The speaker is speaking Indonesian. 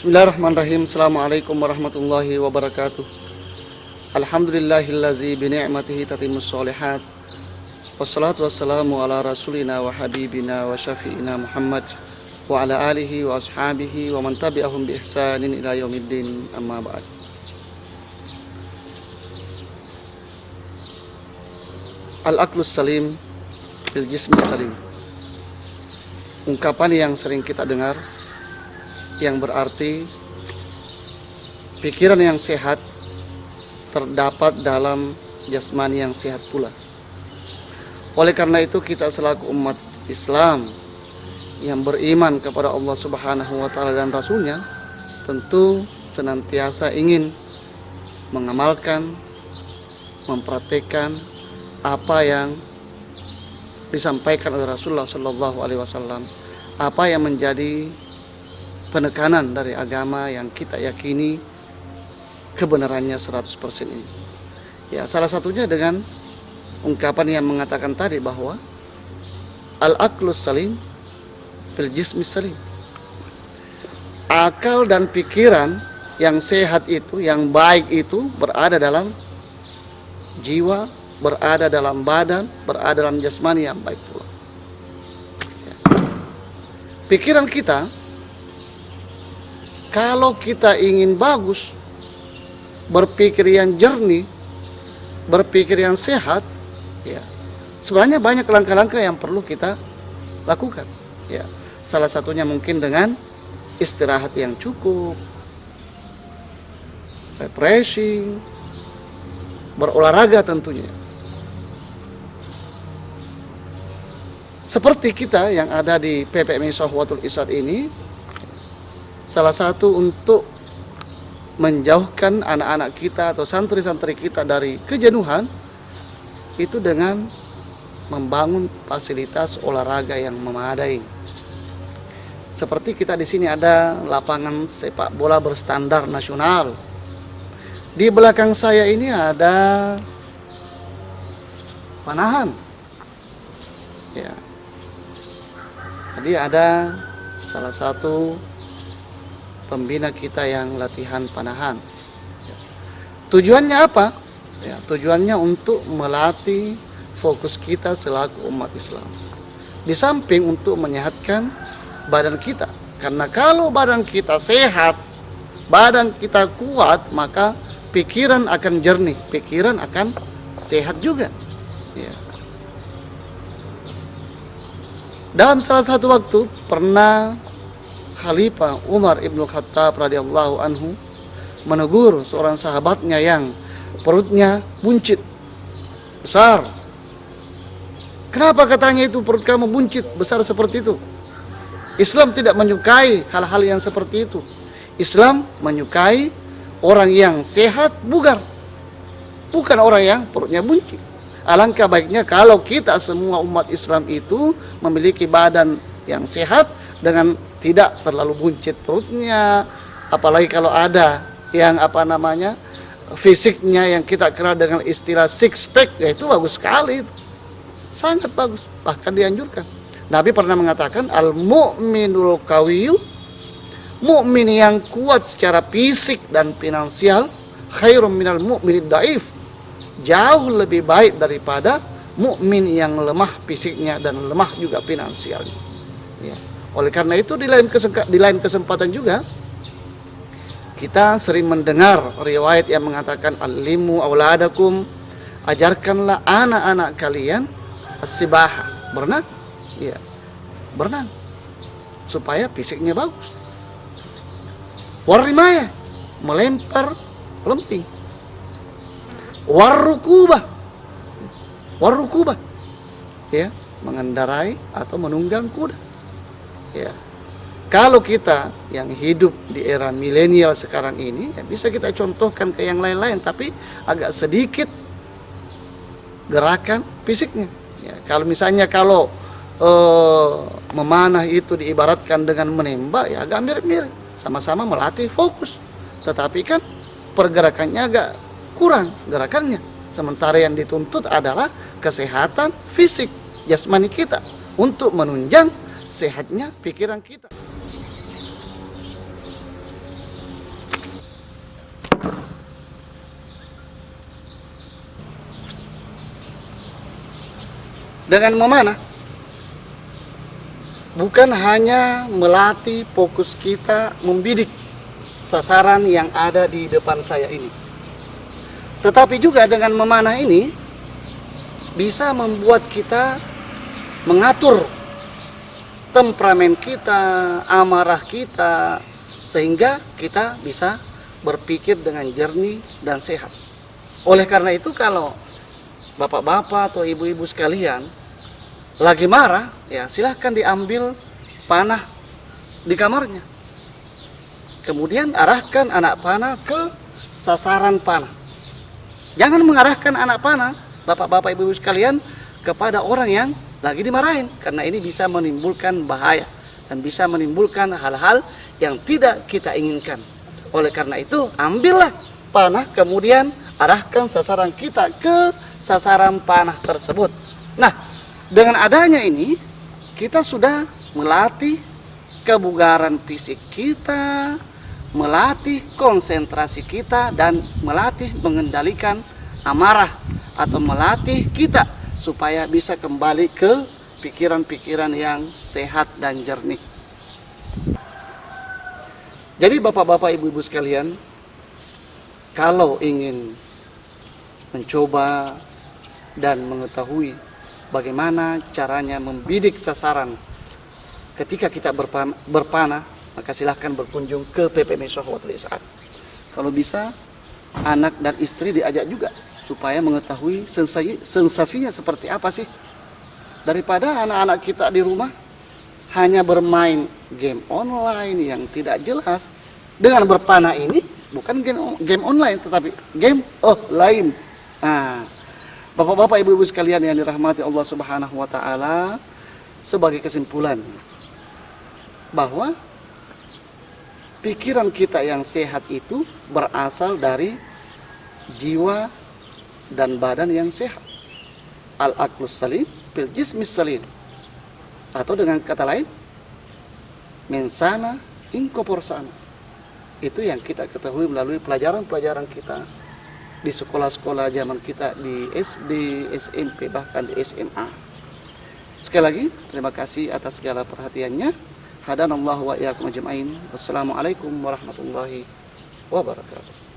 Bismillahirrahmanirrahim. Assalamualaikum warahmatullahi wabarakatuh. Alhamdulillahillazi bini'matihi tatimmus sholihat. Wassalatu wassalamu ala rasulina wa habibina wa syafi'ina Muhammad wa ala alihi wa ashabihi wa man tabi'ahum bi ihsanin ila yaumiddin, amma ba'd. Al-aqlus salim bil jismis salim. Ungkapan yang sering kita dengar yang berarti pikiran yang sehat terdapat dalam jasmani yang sehat pula. Oleh karena itu kita selaku umat Islam yang beriman kepada Allah Subhanahu wa taala dan Rasulnya tentu senantiasa ingin mengamalkan, mempraktikkan apa yang disampaikan oleh Rasulullah Shallallahu Alaihi Wasallam, apa yang menjadi penekanan dari agama yang kita yakini kebenarannya 100% ini. Ya, salah satunya dengan ungkapan yang mengatakan tadi bahwa al-aqlus salim fil jismis salim. Akal dan pikiran yang sehat itu, yang baik itu berada dalam jiwa, berada dalam badan, berada dalam jasmani yang baik pula. Ya. Pikiran kita, kalau kita ingin bagus, berpikir yang jernih, berpikir yang sehat, ya, sebenarnya banyak langkah-langkah yang perlu kita lakukan. Ya, salah satunya mungkin dengan istirahat yang cukup, refreshing, berolahraga tentunya. Seperti kita yang ada di PPMI Sohwatul Isad ini, salah satu untuk menjauhkan anak-anak kita atau santri-santri kita dari kejenuhan itu dengan membangun fasilitas olahraga yang memadai. Seperti kita di sini ada lapangan sepak bola berstandar nasional. Di belakang saya ini ada panahan. Ya. Jadi ada salah satu pembina kita yang latihan panahan. Tujuannya apa? Ya, tujuannya untuk melatih fokus kita selaku umat Islam. Di samping untuk menyehatkan badan kita. Karena kalau badan kita sehat, badan kita kuat, maka pikiran akan jernih, pikiran akan sehat juga. Ya. Dalam salah satu waktu pernah Khalifah Umar ibn Khattab radhiyallahu anhu menegur seorang sahabatnya yang perutnya buncit besar. Kenapa katanya itu perut kamu buncit besar seperti itu? Islam tidak menyukai hal-hal yang seperti itu. Islam menyukai orang yang sehat bugar, bukan orang yang perutnya buncit. Alangkah baiknya kalau kita semua umat Islam itu memiliki badan yang sehat dengan tidak terlalu buncit perutnya, apalagi kalau ada yang fisiknya yang kita kenal dengan istilah six pack, ya itu bagus sekali, itu sangat bagus, bahkan dianjurkan. Nabi pernah mengatakan al-mu'minul qawiyyu, mukmin yang kuat secara fisik dan finansial, khairum minal mu'minid dhaif, jauh lebih baik daripada mukmin yang lemah fisiknya dan lemah juga finansialnya. Ya. Oleh karena itu di lain kesempatan juga kita sering mendengar riwayat yang mengatakan alimu auladakum, ajarkanlah anak-anak kalian as-sibahah, berenang. Ya, berenang supaya fisiknya bagus. Warimaya, melempar lemping. Warrukubah, ya, mengendarai atau menunggang kuda. Ya. Kalau kita yang hidup di era milenial sekarang ini, ya bisa kita contohkan ke yang lain-lain, tapi agak sedikit gerakan fisiknya. Ya, kalau misalnya memanah itu diibaratkan dengan menembak, ya agak mirip-mirip. sama-sama melatih fokus. Tetapi kan pergerakannya agak kurang gerakannya. Sementara yang dituntut adalah kesehatan fisik jasmani kita untuk menunjang sehatnya pikiran kita. Dengan memanah bukan hanya melatih fokus kita membidik sasaran yang ada di depan saya ini, tetapi juga dengan memanah ini bisa membuat kita mengatur temperamen kita, amarah kita, sehingga kita bisa berpikir dengan jernih dan sehat. Oleh karena itu, kalau bapak-bapak atau ibu-ibu sekalian lagi marah, ya silahkan diambil panah di kamarnya. Kemudian arahkan anak panah ke sasaran panah. Jangan mengarahkan anak panah, bapak-bapak ibu-ibu sekalian, kepada orang yang lagi dimarahin, karena ini bisa menimbulkan bahaya dan bisa menimbulkan hal-hal yang tidak kita inginkan. Oleh karena itu, ambillah panah, kemudian arahkan sasaran kita ke sasaran panah tersebut. Nah, dengan adanya ini, kita sudah melatih kebugaran fisik kita, melatih konsentrasi kita, dan melatih mengendalikan amarah, atau melatih kita supaya bisa kembali ke pikiran-pikiran yang sehat dan jernih. Jadi bapak-bapak, ibu-ibu sekalian, kalau ingin mencoba dan mengetahui bagaimana caranya membidik sasaran ketika kita berpanah, maka silahkan berkunjung ke PPMI Sohwatul Is'ad. Kalau bisa, anak dan istri diajak juga, supaya mengetahui sensasinya seperti apa sih. Daripada anak-anak kita di rumah hanya bermain game online yang tidak jelas. Dengan berpanah ini, bukan game online, tetapi game offline. Nah, bapak-bapak, ibu-ibu sekalian yang dirahmati Allah Subhanahu wa Ta'ala, sebagai kesimpulan bahwa pikiran kita yang sehat itu berasal dari jiwa dan badan yang sehat. Al-aqlus salim fil jismis salim, atau dengan kata lain, mensana in corpore sano. Itu yang kita ketahui melalui pelajaran-pelajaran kita di sekolah-sekolah zaman kita, di SD, SMP, bahkan di SMA. Sekali lagi, terima kasih atas segala perhatiannya. Hadanallahu wa iyyakum ajma'in. Wassalamualaikum warahmatullahi wabarakatuh.